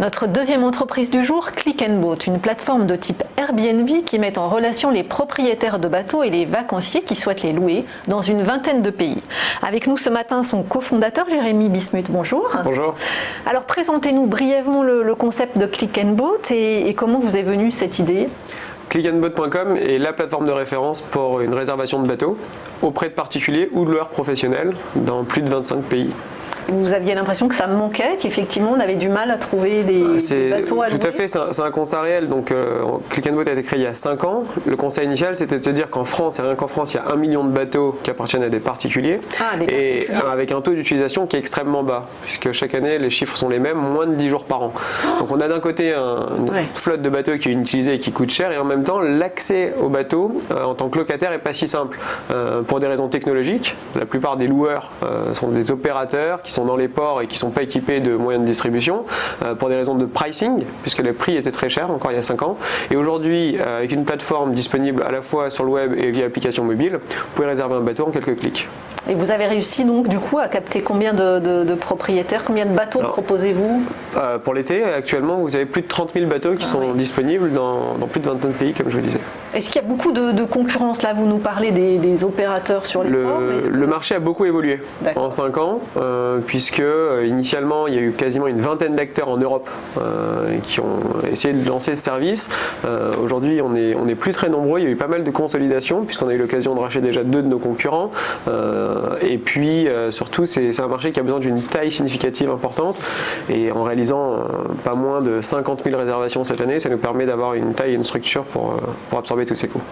Notre deuxième entreprise du jour, Click & Boat, une plateforme de type Airbnb qui met en relation les propriétaires de bateaux et les vacanciers qui souhaitent les louer dans une vingtaine de pays. Avec nous ce matin son cofondateur Jérémy Bismuth, bonjour. Bonjour. Alors présentez-nous brièvement le concept de Click & Boat et comment vous est venue cette idée? Clickandboat.com est la plateforme de référence pour une réservation de bateaux auprès de particuliers ou de loueurs professionnels dans plus de 25 pays. Vous aviez l'impression que ça manquait, qu'effectivement on avait du mal à trouver des bateaux à louer? Tout à fait, c'est un constat réel. Donc, Click & Boat a été créé il y a 5 ans. Le constat initial, c'était de se dire qu'en France, et rien qu'en France, il y a 1 million de bateaux qui appartiennent à des particuliers. Et avec un taux d'utilisation qui est extrêmement bas, puisque chaque année, les chiffres sont les mêmes, moins de 10 jours par an. Donc on a d'un côté une flotte de bateaux qui est utilisée et qui coûte cher, et en même temps, l'accès aux bateaux en tant que locataire n'est pas si simple. Pour des raisons technologiques, la plupart des loueurs sont des opérateurs qui sont dans les ports et qui ne sont pas équipés de moyens de distribution, pour des raisons de pricing, puisque les prix étaient très chers encore il y a 5 ans. Et aujourd'hui, avec une plateforme disponible à la fois sur le web et via application mobile, vous pouvez réserver un bateau en quelques clics. Et vous avez réussi donc du coup à capter combien de propriétaires, combien de bateaux proposez-vous? Pour l'été, actuellement, vous avez plus de 30 000 bateaux qui sont disponibles dans plus de 29 pays, comme je vous disais. Est-ce qu'il y a beaucoup de concurrence? Là, vous nous parlez des opérateurs sur les ports. Le marché a beaucoup évolué en 5 ans, puisque initialement, il y a eu quasiment une vingtaine d'acteurs en Europe qui ont essayé de lancer ce service. Aujourd'hui, on est plus très nombreux. Il y a eu pas mal de consolidation, puisqu'on a eu l'occasion de racheter déjà 2 de nos concurrents. Et puis surtout, c'est un marché qui a besoin d'une taille significative importante. Et en réalisant pas moins de 50 000 réservations cette année, ça nous permet d'avoir une taille et une structure pour absorber tous ces coûts.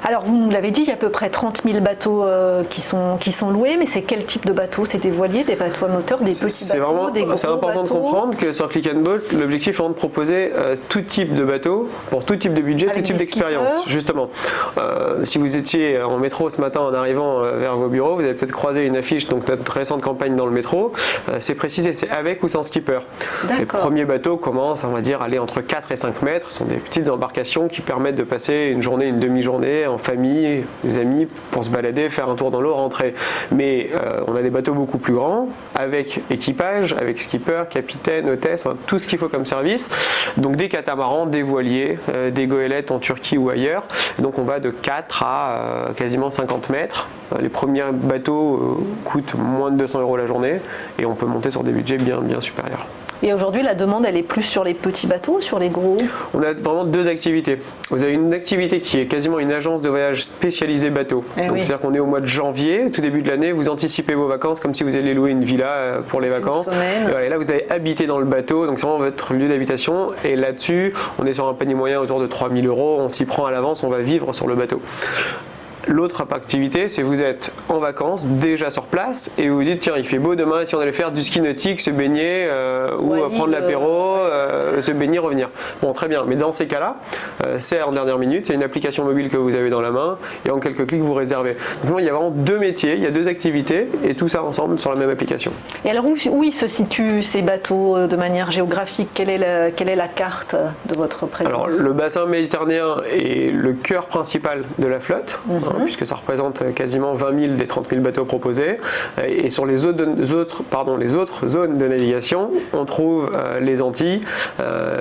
Alors vous nous l'avez dit, il y a à peu près 30 000 bateaux qui sont loués, mais c'est quel type de bateaux? C'est des voiliers, des bateaux à moteur, des petits bateaux, des gros bateaux? C'est important de comprendre que sur Click & Boat, l'objectif est de proposer tout type de bateau, pour tout type de budget, tout type d'expérience. Justement, si vous étiez en métro ce matin en arrivant vers vos bureaux, vous avez peut-être croisé une affiche, donc notre récente campagne dans le métro, c'est précisé, c'est avec ou sans skipper. Les premiers bateaux commencent, on va dire, à aller entre 4 et 5 mètres, ce sont des petites embarcations qui permettent de passer une journée, une demi-journée en famille, des amis, pour se balader, faire un tour dans l'eau, rentrer. Mais on a des bateaux beaucoup plus grands, avec équipage, avec skipper, capitaine, hôtesse, enfin, tout ce qu'il faut comme service. Donc des catamarans, des voiliers, des goélettes en Turquie ou ailleurs. Donc on va de 4 à quasiment 50 mètres. Les premiers bateaux coûtent moins de 200 € la journée et on peut monter sur des budgets bien supérieurs. Et aujourd'hui, la demande, elle est plus sur les petits bateaux ou sur les gros? On a vraiment 2 activités. Vous avez une activité qui est quasiment une agence de voyage spécialisée bateau. C'est-à-dire qu'on est au mois de janvier, tout début de l'année, vous anticipez vos vacances comme si vous alliez louer une villa pour les vacances. Et là, vous allez habiter dans le bateau, donc c'est vraiment votre lieu d'habitation. Et là-dessus, on est sur un panier moyen autour de 3 000 €. On s'y prend à l'avance, on va vivre sur le bateau. L'autre activité, c'est vous êtes en vacances, déjà sur place, et vous vous dites, tiens, il fait beau demain, si on allait faire du ski nautique, se baigner, ou prendre l'apéro, se baigner, revenir. Bon, très bien, mais dans ces cas-là, c'est en dernière minute, c'est une application mobile que vous avez dans la main, et en quelques clics, vous réservez. Donc il y a vraiment 2 métiers, il y a 2 activités, et tout ça ensemble sur la même application. Et alors, où ils se situent ces bateaux de manière géographique? Quelle est la carte de votre présence? Alors, le bassin méditerranéen est le cœur principal de la flotte, puisque ça représente quasiment 20 000 des 30 000 bateaux proposés. Et sur les autres zones de navigation, on trouve les Antilles,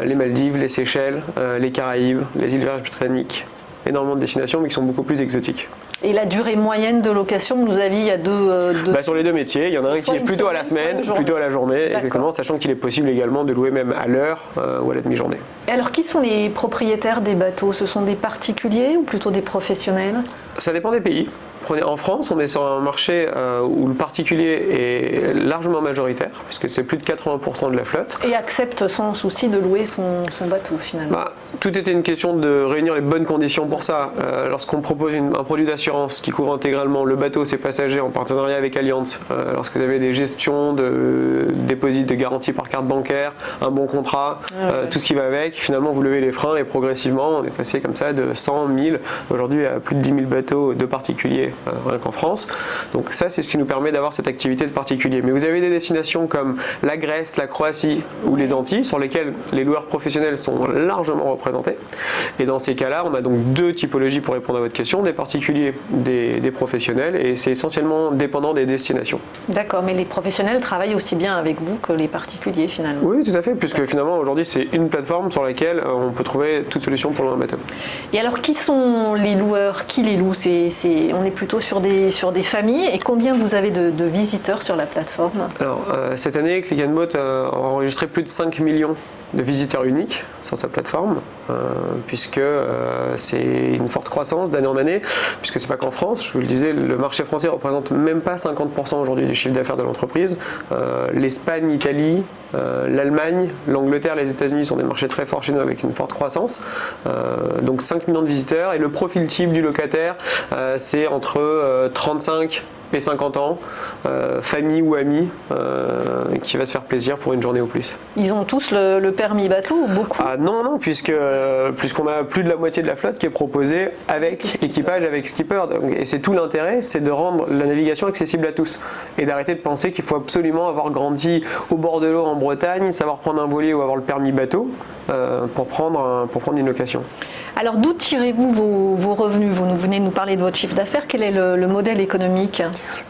les Maldives, les Seychelles, les Caraïbes, les îles Vierges britanniques. Énormément de destinations, mais qui sont beaucoup plus exotiques. Et la durée moyenne de location que vous aviez, il y a deux... Sur les 2 métiers, il y en a un qui est plutôt à la semaine, plutôt à la journée, exactement, sachant qu'il est possible également de louer même à l'heure ou à la demi-journée. Et alors, qui sont les propriétaires des bateaux? Ce sont des particuliers ou plutôt des professionnels? Ça dépend des pays. En France, on est sur un marché où le particulier est largement majoritaire, puisque c'est plus de 80% de la flotte. Et accepte sans souci de louer son bateau finalement. Tout était une question de réunir les bonnes conditions pour ça. Lorsqu'on propose un produit d'assurance qui couvre intégralement le bateau, ses passagers en partenariat avec Allianz, lorsque vous avez des gestions de dépôts de garantie par carte bancaire, un bon contrat, tout ce qui va avec, finalement vous levez les freins et progressivement on est passé comme ça de 100 000 aujourd'hui à plus de 10 000 bateaux de particuliers rien qu'en France. Donc ça, c'est ce qui nous permet d'avoir cette activité de particulier. Mais vous avez des destinations comme la Grèce, la Croatie ou les Antilles, sur lesquelles les loueurs professionnels sont largement représentés. Et dans ces cas-là, on a donc deux typologies pour répondre à votre question, des particuliers, des professionnels, et c'est essentiellement dépendant des destinations. D'accord, mais les professionnels travaillent aussi bien avec vous que les particuliers finalement. Oui, tout à fait, puisque finalement aujourd'hui c'est une plateforme sur laquelle on peut trouver toute solution pour louer un bateau. Et alors qui sont les loueurs? Qui les loue? On est plutôt sur des familles, et combien vous avez de visiteurs sur la plateforme? Alors cette année, Click & Boat a enregistré plus de 5 millions de visiteurs uniques sur sa plateforme, puisque c'est une forte croissance d'année en année, puisque c'est pas qu'en France, je vous le disais, le marché français représente même pas 50% aujourd'hui du chiffre d'affaires de l'entreprise. L'Espagne, l'Italie, l'Allemagne, l'Angleterre, les États-Unis sont des marchés très forts chez nous avec une forte croissance. Donc 5 millions de visiteurs, et le profil type du locataire, c'est entre 35 et 50 ans, famille ou amis, qui va se faire plaisir pour une journée ou plus. Ils ont tous le permis bateau ou beaucoup? Ah non, puisqu'on a plus de la moitié de la flotte qui est proposée avec équipage, avec skipper. Et c'est tout l'intérêt, c'est de rendre la navigation accessible à tous. Et d'arrêter de penser qu'il faut absolument avoir grandi au bord de l'eau en Bretagne, savoir prendre un voilier ou avoir le permis bateau pour prendre une location. Alors d'où tirez-vous vos revenus? Vous venez de nous parler de votre chiffre d'affaires. Quel est le modèle économique?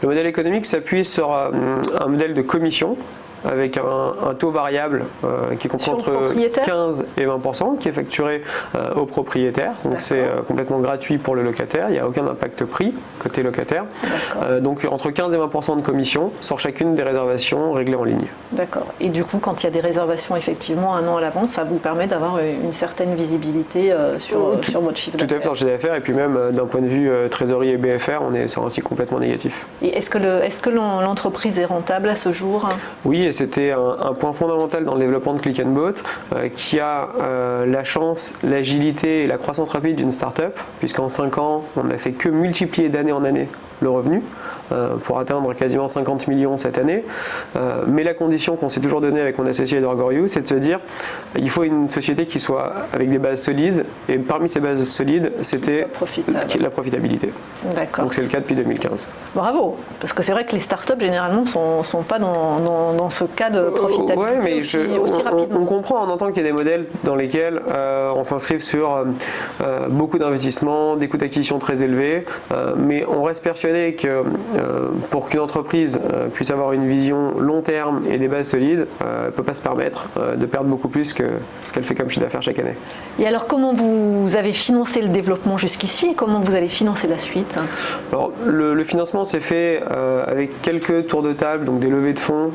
Le modèle économique s'appuie sur un modèle de commission avec un taux variable qui comprend entre 15 et 20%, qui est facturé au propriétaire. Donc c'est complètement gratuit pour le locataire, il n'y a aucun impact prix côté locataire. Donc entre 15 et 20% de commission sur chacune des réservations réglées en ligne. D'accord. Et du coup, quand il y a des réservations effectivement un an à l'avance, ça vous permet d'avoir une certaine visibilité sur votre chiffre d'affaires? Tout à fait, sur le chiffre d'affaires, et puis même d'un point de vue trésorerie et BFR, on est sur un cycle complètement négatif. Et est-ce que l'entreprise est rentable à ce jour? Oui, et c'était un point fondamental dans le développement de Click & Boat, qui a la chance, l'agilité et la croissance rapide d'une start-up, puisqu'en 5 ans, on n'a fait que multiplier d'année en année le revenu, pour atteindre quasiment 50 millions cette année. Mais la condition qu'on s'est toujours donnée avec mon associé Edouard Goriou, c'est de se dire il faut une société qui soit avec des bases solides, et parmi ces bases solides, c'était la profitabilité. D'accord. Donc c'est le cas depuis 2015. Bravo, parce que c'est vrai que les startups généralement sont pas dans ce cas de profitabilité ouais, mais aussi rapidement. On comprend, on entend qu'il y a des modèles dans lesquels on s'inscrive sur beaucoup d'investissements, des coûts d'acquisition très élevés, mais on reste persuadé que pour qu'une entreprise puisse avoir une vision long terme et des bases solides, elle ne peut pas se permettre de perdre beaucoup plus que ce qu'elle fait comme chiffre d'affaires chaque année. Et alors comment vous avez financé le développement jusqu'ici, et comment vous allez financer la suite? Alors, le financement s'est fait avec quelques tours de table, donc des levées de fonds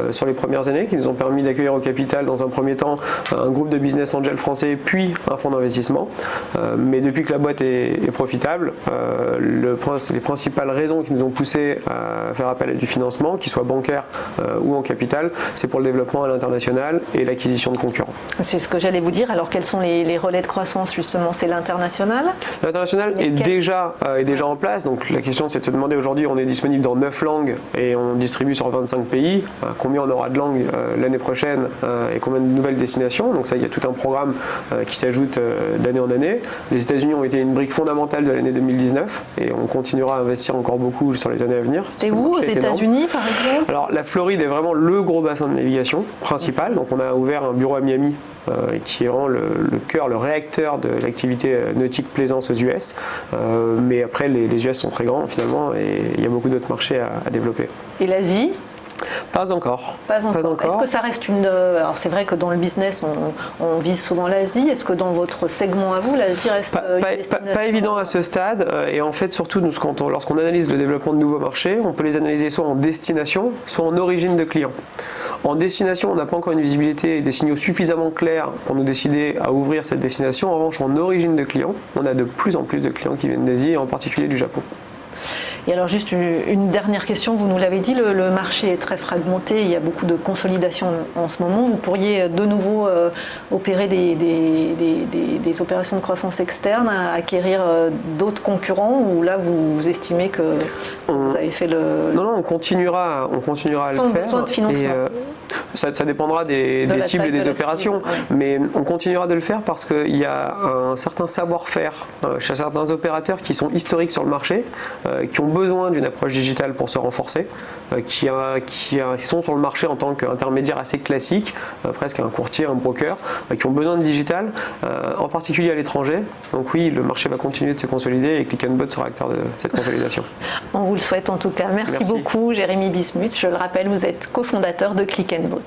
sur les premières années qui nous ont permis d'accueillir au capital dans un premier temps un groupe de business angels français, puis un fonds d'investissement. Mais depuis que la boîte est profitable, les principales raisons qui nous ont poussé à faire appel à du financement, qu'il soit bancaire ou en capital, c'est pour le développement à l'international et l'acquisition de concurrents. C'est ce que j'allais vous dire. Alors quels sont les relais de croissance justement? C'est l'international? L'international est déjà en place. Donc la question c'est de se demander, aujourd'hui on est disponible dans 9 langues et on distribue sur 25 pays. Combien on aura de langues l'année prochaine et combien de nouvelles destinations? Donc ça, il y a tout un programme qui s'ajoute d'année en année. Les États-Unis ont été une brique fondamentale de l'année 2019 et on continuera à investir encore beaucoup sur les années à venir. C'était où, aux États-Unis par exemple? Alors la Floride est vraiment le gros bassin de navigation principal. Donc on a ouvert un bureau à Miami qui est vraiment le cœur, le réacteur de l'activité nautique plaisance aux US. Mais après, les US sont très grands finalement et il y a beaucoup d'autres marchés à développer. Et l'Asie? Pas encore. Est-ce que ça reste une... Alors c'est vrai que dans le business, on vise souvent l'Asie. Est-ce que dans votre segment à vous, l'Asie reste pas évident à ce stade. Et en fait, surtout, lorsqu'on analyse le développement de nouveaux marchés, on peut les analyser soit en destination, soit en origine de clients. En destination, on n'a pas encore une visibilité et des signaux suffisamment clairs pour nous décider à ouvrir cette destination. En revanche, en origine de clients, on a de plus en plus de clients qui viennent d'Asie, et en particulier du Japon. Et alors juste une dernière question, vous nous l'avez dit, le marché est très fragmenté, il y a beaucoup de consolidation en ce moment. Vous pourriez de nouveau opérer des opérations de croissance externe, acquérir d'autres concurrents, ou là vous estimez que vous avez fait le... Non, on continuera à le faire. Sans besoin de financement. Ça dépendra des cibles et des opérations, mais on continuera de le faire parce qu'il y a un certain savoir-faire chez certains opérateurs qui sont historiques sur le marché, qui ont besoin d'une approche digitale pour se renforcer, qui sont sur le marché en tant qu'intermédiaire assez classique, presque un courtier, un broker, qui ont besoin de digital, en particulier à l'étranger. Donc oui, le marché va continuer de se consolider et Click & Boat sera acteur de cette consolidation. On vous le souhaite en tout cas. Merci beaucoup Jérémy Bismuth. Je le rappelle, vous êtes cofondateur de Click & Boat.